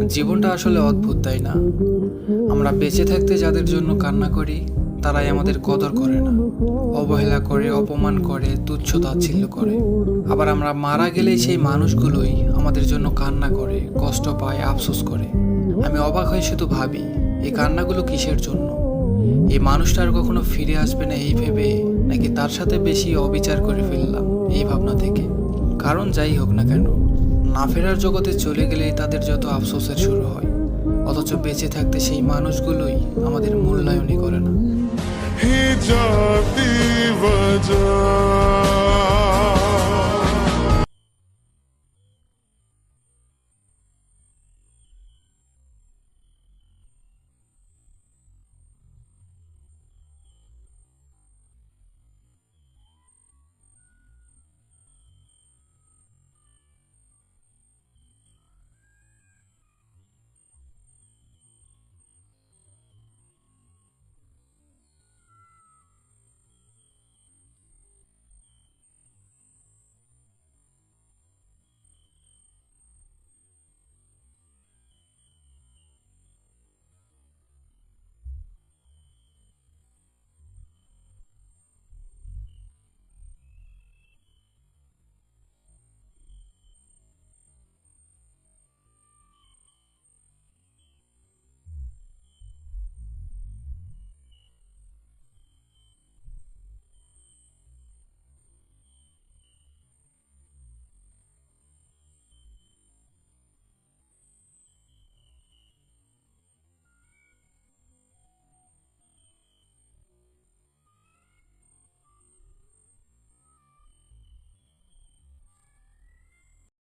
জীবনটা আসলে অদ্ভুত, তাই না? আমরা বেঁচে থাকতে যাদের জন্য কান্না করি তারাই আমাদের কদর করে না, অবহেলা করে, অপমান করে, তুচ্ছ তাচ্ছিল্য করে। আবার আমরা মারা গেলেই সেই মানুষগুলোই আমাদের জন্য কান্না করে, কষ্ট পায়, আফসোস করে। আমি অবাক হয়ে শুধু ভাবি, এই কান্নাগুলো কিসের জন্য? এই মানুষটা আর কখনো ফিরে আসবে না এই ভেবে, নাকি তার সাথে বেশি অবিচার করে ফেললাম এই ভাবনা থেকে? কারণ যাই হোক না কেন, না ফেরার জগতে চলে গেলেই তাদের যত আফসোসের শুরু হয়, অথচ বেঁচে থাকতে সেই মানুষগুলোই আমাদের মূল্যায়নই করে না। ही जाती वजह